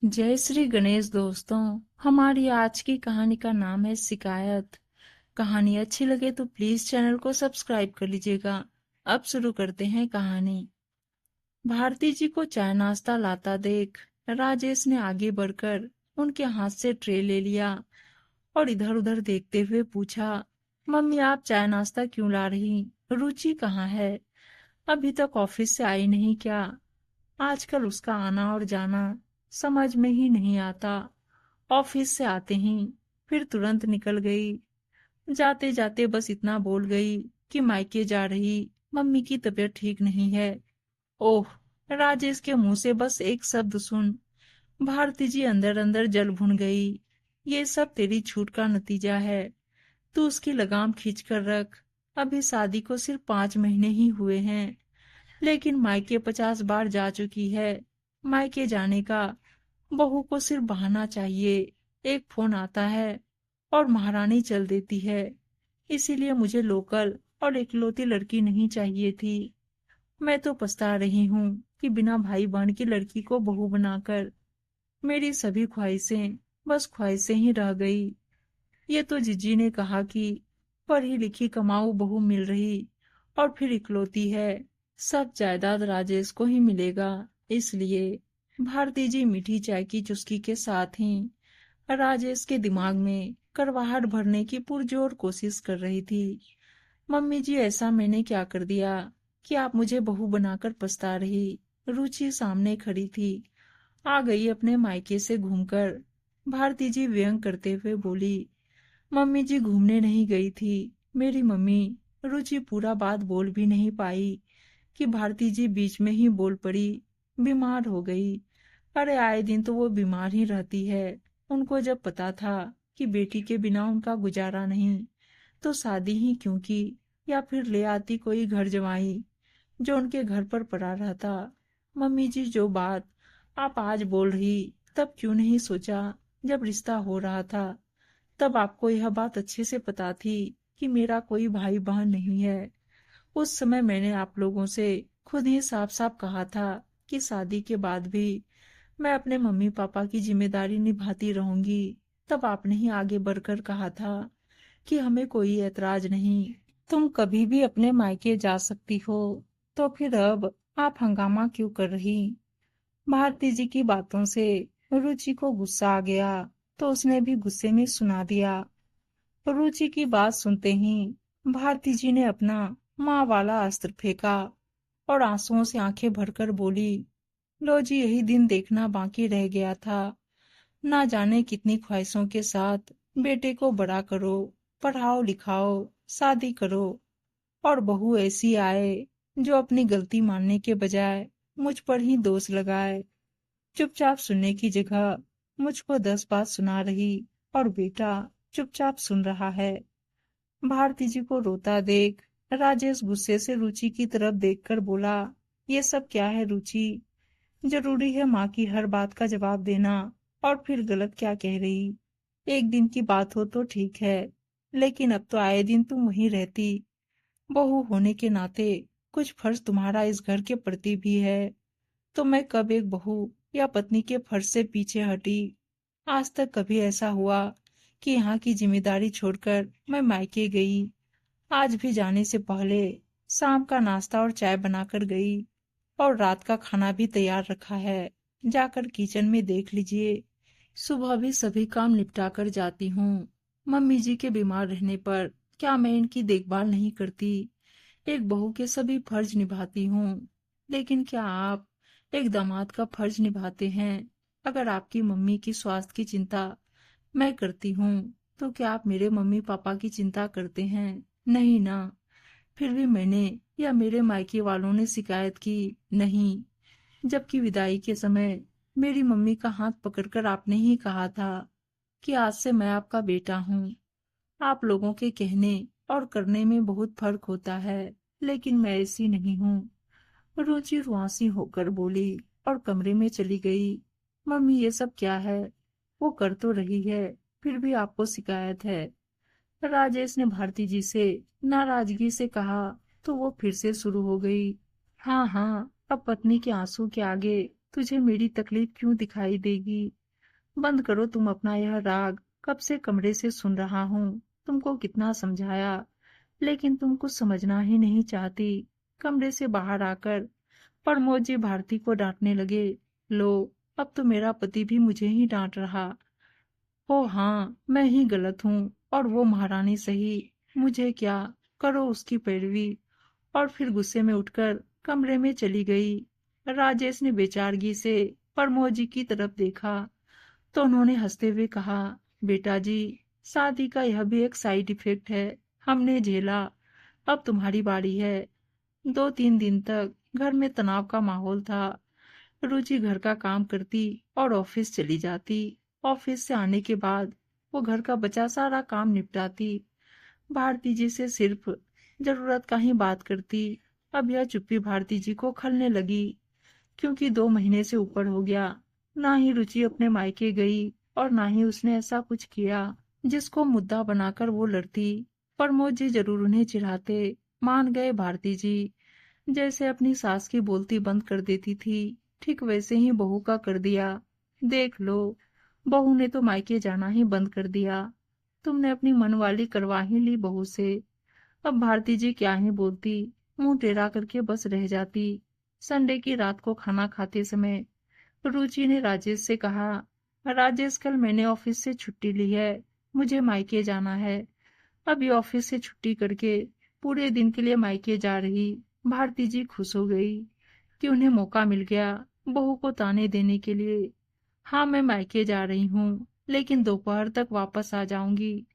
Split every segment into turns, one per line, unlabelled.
जय श्री गणेश दोस्तों। हमारी आज की कहानी का नाम है शिकायत। कहानी अच्छी लगे तो प्लीज चैनल को सब्सक्राइब कर लीजिएगा। अब शुरू करते हैं कहानी। भारती जी को चाय नाश्ता लाता देख राजेश ने आगे बढ़कर उनके हाथ से ट्रे ले लिया और इधर उधर देखते हुए पूछा, मम्मी आप चाय नाश्ता क्यों ला रही? रुचि कहाँ है? अभी तक ऑफिस से आई नहीं क्या? आजकल उसका आना और जाना समझ में ही नहीं आता। ऑफिस से आते ही फिर तुरंत निकल गई। जाते जाते बस इतना बोल गई कि मायके जा रही, मम्मी की तबीयत ठीक नहीं है। ओह! राजेश के मुंह से बस एक शब्द सुन भारती जी अंदर अंदर जल भुन गई। ये सब तेरी छूट का नतीजा है। तू उसकी लगाम खींच कर रख। अभी शादी को सिर्फ 5 महीने ही हुए हैं, लेकिन मायके 50 बार जा चुकी है। मायके जाने का बहू को सिर्फ बहाना चाहिए। एक फोन आता है और महारानी चल देती है। इसीलिए मुझे लोकल और इकलौती लड़की नहीं चाहिए थी। मैं तो पछता रही हूँ कि बिना भाई बहन की लड़की को बहू बनाकर मेरी सभी ख्वाहिशें बस ख्वाहिशें ही रह गई। ये तो जीजी ने कहा कि पढ़ी लिखी कमाऊ बहू मिल रही और फिर इकलौती है, सब जायदाद राजेश को ही मिलेगा। इसलिए भारती जी मीठी चाय की चुस्की के साथ ही राजेश के दिमाग में करवाहट भरने की पुरजोर कोशिश कर रही थी। मम्मी जी ऐसा मैंने क्या कर दिया कि आप मुझे बहू बनाकर पछता रही? रुचि सामने खड़ी थी, आ गई अपने मायके से घूमकर। भारती जी व्यंग करते हुए बोली, मम्मी जी घूमने नहीं गई थी। मेरी मम्मी। रुचि पूरा बात बोल भी नहीं पाई कि भारती जी बीच में ही बोल पड़ी, बीमार हो गई। अरे आए दिन तो वो बीमार ही रहती है। उनको जब पता था कि बेटी के बिना उनका गुजारा नहीं तो शादी ही क्यों की, या फिर ले आती कोई घर जमाई जो उनके घर पर पड़ा रहता। मम्मी जी जो बात आप आज बोल रही, तब क्यों नहीं सोचा जब रिश्ता हो रहा था? तब आपको यह बात अच्छे से पता थी कि मेरा कोई भाई बहन नहीं है। उस समय मैंने आप लोगों से खुद ही साफ साफ कहा था कि शादी के बाद भी मैं अपने मम्मी पापा की जिम्मेदारी निभाती रहूंगी। तब आपने ही आगे बढ़कर कहा था कि हमें कोई ऐतराज नहीं, तुम कभी भी अपने मायके जा सकती हो। तो फिर अब आप हंगामा क्यों कर रही? भारती जी की बातों से रुचि को गुस्सा आ गया तो उसने भी गुस्से में सुना दिया। रुचि की बात सुनते ही भारती जी ने अपना माँ वाला अस्त्र फेंका और आंसुओं से आंखें भरकर बोली, लो जी यही दिन देखना बाकी रह गया था। ना जाने कितनी ख्वाहिशों के साथ बेटे को बड़ा करो, पढ़ाओ लिखाओ, शादी करो, और बहू ऐसी आए जो अपनी गलती मानने के बजाय मुझ पर ही दोष लगाए। चुपचाप सुनने की जगह मुझको 10 बात सुना रही और बेटा चुपचाप सुन रहा है। भारती जी को रोता देख राजेश गुस्से से रुचि की तरफ देखकर बोला, ये सब क्या है रुचि? जरूरी है माँ की हर बात का जवाब देना? और फिर गलत क्या कह रही? एक दिन की बात हो तो ठीक है, लेकिन अब तो आए दिन तुम वहीं रहती। बहू होने के नाते कुछ फर्ज तुम्हारा इस घर के प्रति भी है। तो मैं कब एक बहू या पत्नी के फर्ज से पीछे हटी? आज तक कभी ऐसा हुआ कि यहाँ की जिम्मेदारी छोड़कर मैं मायके गई? आज भी जाने से पहले शाम का नाश्ता और चाय बनाकर गई और रात का खाना भी तैयार रखा है। जाकर किचन में देख लीजिए। सुबह भी सभी काम निपटा कर जाती हूँ। मम्मी जी के बीमार रहने पर क्या मैं इनकी देखभाल नहीं करती? एक बहू के सभी फर्ज निभाती हूँ, लेकिन क्या आप एक दामाद का फर्ज निभाते हैं? अगर आपकी मम्मी की स्वास्थ्य की चिंता मैं करती हूँ, तो क्या आप मेरे मम्मी पापा की चिंता करते हैं? नहीं ना। फिर भी मैंने या मेरे मायके वालों ने शिकायत की नहीं, जबकि विदाई के समय मेरी मम्मी का हाथ पकड़कर आपने ही कहा था कि आज से मैं आपका बेटा हूँ। आप लोगों के कहने और करने में बहुत फर्क होता है, लेकिन मैं ऐसी नहीं हूँ। रुचि रुआंसी होकर बोली और कमरे में चली गई। मम्मी ये सब क्या है? वो कर तो रही है, फिर भी आपको शिकायत है? राजेश ने भारती जी से नाराजगी से कहा तो वो फिर से शुरू हो गई। हाँ हाँ, अब पत्नी के आंसू के आगे तुझे मेरी तकलीफ क्यों दिखाई देगी? बंद करो तुम अपना यह राग। कब से कमरे से सुन रहा हूँ। तुमको कितना समझाया, लेकिन तुम कुछ समझना ही नहीं चाहती। कमरे से बाहर आकर प्रमोद जी भारती को डांटने लगे। लो, अब तो मेरा पति भी मुझे ही डांट रहा। ओ हाँ, मैं ही गलत हूँ और वो महारानी सही। मुझे क्या, करो उसकी पैरवी। और फिर गुस्से में उठकर कमरे में चली गई। राजेश ने बेचारगी से प्रमोद जी की तरफ देखा तो उन्होंने हंसते हुए कहा, बेटा जी, शादी का यह भी एक साइड इफेक्ट है। हमने झेला, अब तुम्हारी बारी है। 2-3 दिन तक घर में तनाव का माहौल था। रुचि घर का काम करती और ऑफिस चली जाती। ऑफिस से आने के बाद वो घर का बचा सारा काम निपटाती। भारती जी से सिर्फ जरूरत का ही बात करती। अब यह चुप्पी भारती जी को खलने लगी, क्योंकि 2 महीने से ऊपर हो गया। ना ही रुचि अपने मायके गई और ना ही उसने ऐसा कुछ किया जिसको मुद्दा बनाकर वो लड़ती। प्रमोद जी जरूर उन्हें चिढ़ाते। मान गए भारती जी। जैसे अपनी सास की बोलती बंद कर देती थी, ठीक वैसे ही बहू का कर दिया। देख लो, बहू ने तो मायके जाना ही बंद कर दिया। तुमने अपनी मनवाली करवा ही ली बहू से। अब भारती जी क्या ही बोलती, मुंह टेढ़ा करके बस रह जाती। संडे की रात को खाना खाते समय रुचि ने राजेश से कहा, राजेश, कल मैंने ऑफिस से छुट्टी ली है। मुझे मायके जाना है। अब ये ऑफिस से छुट्टी करके पूरे दिन के लिए मायके जा रही। भारती जी खुश हो गई कि उन्हें मौका मिल गया बहू को ताने देने के लिए। हाँ, मैं मायके जा रही हूँ, लेकिन दोपहर तक वापस आ जाऊंगी।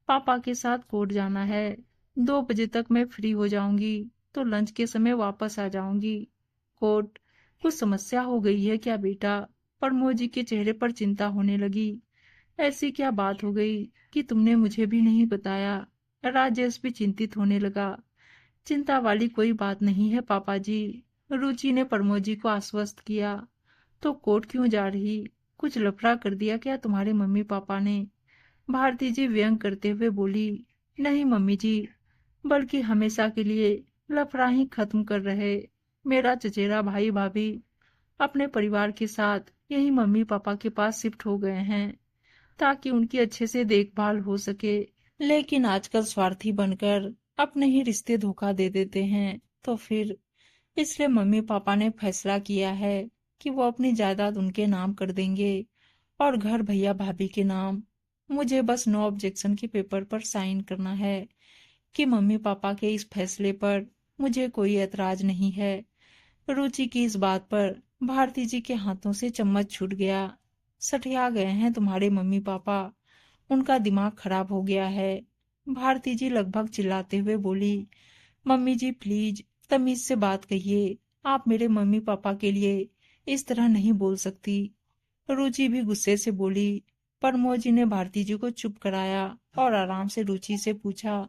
पापा के साथ कोर्ट जाना है। 2 बजे तक मैं फ्री हो जाऊंगी, तो लंच के समय वापस आ जाऊंगी। कोर्ट, कुछ समस्या हो गई है क्या बेटा? प्रमोद जी के चेहरे पर चिंता होने लगी। ऐसी क्या बात हो गई कि तुमने मुझे भी नहीं बताया? राजेश भी चिंतित होने लगा। चिंता वाली कोई बात नहीं है पापा जी। रुचि ने प्रमोद जी को आश्वस्त किया। तो कोर्ट क्यों जा रही? कुछ लफड़ा कर दिया क्या तुम्हारे मम्मी पापा ने? भारती जी व्यंग करते हुए बोली, नहीं मम्मी जी, बल्कि हमेशा के लिए लफड़ा ही खत्म कर रहे। मेरा चचेरा भाई भाभी अपने परिवार के साथ यही मम्मी पापा के पास शिफ्ट हो गए हैं, ताकि उनकी अच्छे से देखभाल हो सके। लेकिन आजकल स्वार्थी बनकर अपने ही रिश्ते धोखा दे देते हैं। तो फिर इसलिए मम्मी पापा ने फैसला किया है कि वो अपनी जायदाद उनके नाम कर देंगे और घर भैया भाभी के नाम। मुझे बस नो ऑब्जेक्शन के पेपर पर साइन करना है कि मम्मी पापा के इस फैसले पर मुझे कोई ऐतराज नहीं है। रुचि की इस बात पर भारती जी के हाथों से चम्मच छूट गया। सठिया गए हैं तुम्हारे मम्मी पापा, उनका दिमाग खराब हो गया है। भारती जी लगभग चिल्लाते हुए बोली, मम्मी जी प्लीज तमीज से बात कहिए। आप मेरे मम्मी पापा के लिए इस तरह नहीं बोल सकती। रुचि भी गुस्से से बोली। प्रमोद जी ने भारती जी को चुप कराया और आराम से रुचि से पूछा,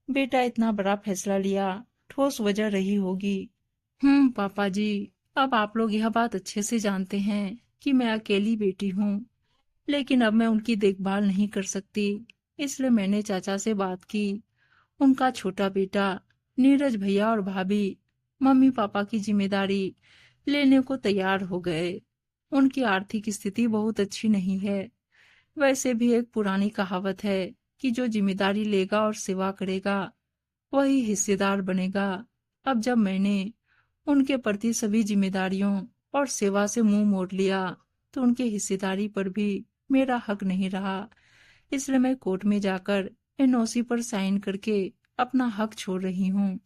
बेटा, इतना बड़ा फैसला लिया, ठोस वजह रही होगी। पापा जी, अब आप लोग यह बात अच्छे से जानते हैं कि मैं अकेली बेटी हूँ, लेकिन अब मैं उनकी देखभाल नहीं कर सकती। इसलिए मैंने चाचा से बात की। उनका छोटा बेटा, नीरज भैया और भाभी मम्मी पापा की जिम्मेदारी लेने को तैयार हो गए। उनकी आर्थिक स्थिति बहुत अच्छी नहीं है। वैसे भी एक पुरानी कहावत है कि जो जिम्मेदारी लेगा और सेवा करेगा वही हिस्सेदार बनेगा। अब जब मैंने उनके प्रति सभी जिम्मेदारियों और सेवा से मुंह मोड़ लिया, तो उनके हिस्सेदारी पर भी मेरा हक नहीं रहा। इसलिए मैं कोर्ट में जाकर एनओसी पर साइन करके अपना हक छोड़ रही हूँ।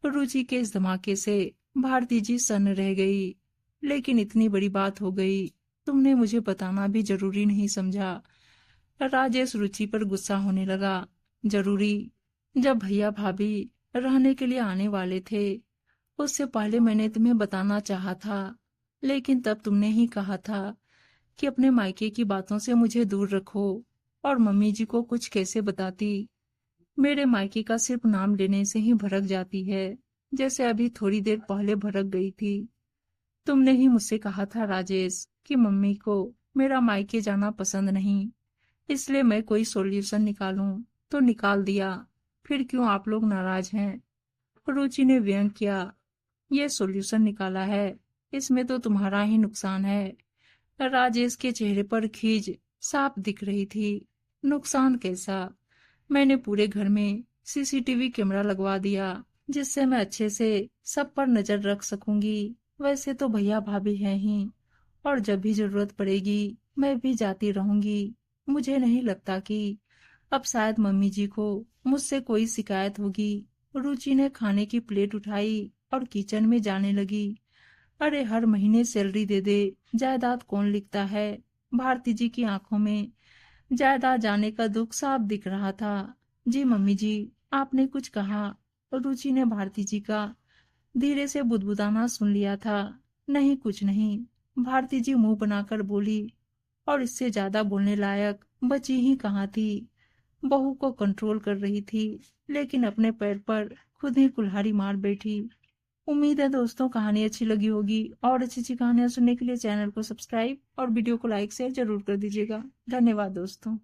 रुचि के इस धमाके से भारती जी सन्न रह गई। लेकिन इतनी बड़ी बात हो गई, तुमने मुझे बताना भी जरूरी नहीं समझा। राजेश रुचि पर गुस्सा होने लगा। जरूरी? जब भैया भाभी रहने के लिए आने वाले थे, उससे पहले मैंने तुम्हें बताना चाहा था, लेकिन तब तुमने ही कहा था कि अपने मायके की बातों से मुझे दूर रखो, और मम्मी जी को कुछ कैसे बताती। मेरे मायके का सिर्फ नाम लेने से ही भड़क जाती है, जैसे अभी थोड़ी देर पहले भड़क गई थी। तुमने ही मुझसे कहा था राजेश कि मम्मी को मेरा मायके जाना पसंद नहीं, इसलिए मैं कोई सॉल्यूशन निकालूं तो निकाल दिया। फिर क्यों आप लोग नाराज हैं? रुचि ने व्यंग किया। ये सॉल्यूशन निकाला है इसमें तो तुम्हारा ही नुकसान है। राजेश के चेहरे पर खीज साफ दिख रही थी। नुकसान कैसा? मैंने पूरे घर में सीसीटीवी कैमरा लगवा दिया, जिससे मैं अच्छे से सब पर नजर रख सकूंगी। वैसे तो भैया भाभी हैं ही, और जब भी जरूरत पड़ेगी मैं भी जाती रहूंगी। मुझे नहीं लगता कि अब शायद मम्मी जी को मुझसे कोई शिकायत होगी। रुचि ने खाने की प्लेट उठाई और किचन में जाने लगी। अरे हर महीने सैलरी दे दे, जायदाद कौन लिखता है? भारती जी की आंखों में जायदाद जाने का दुख साफ दिख रहा था। जी मम्मी जी, आपने कुछ कहा? रुचि ने भारती जी का धीरे से बुदबुदाना सुन लिया था। नहीं कुछ नहीं, भारती जी मुंह बनाकर बोली। और इससे ज्यादा बोलने लायक बची ही कहाँ थी। बहू को कंट्रोल कर रही थी, लेकिन अपने पैर पर खुद ही कुल्हाड़ी मार बैठी। उम्मीद है दोस्तों कहानी अच्छी लगी होगी, और अच्छी अच्छी कहानियां सुनने के लिए चैनल को सब्सक्राइब और वीडियो को लाइक शेयर जरूर कर दीजिएगा। धन्यवाद दोस्तों।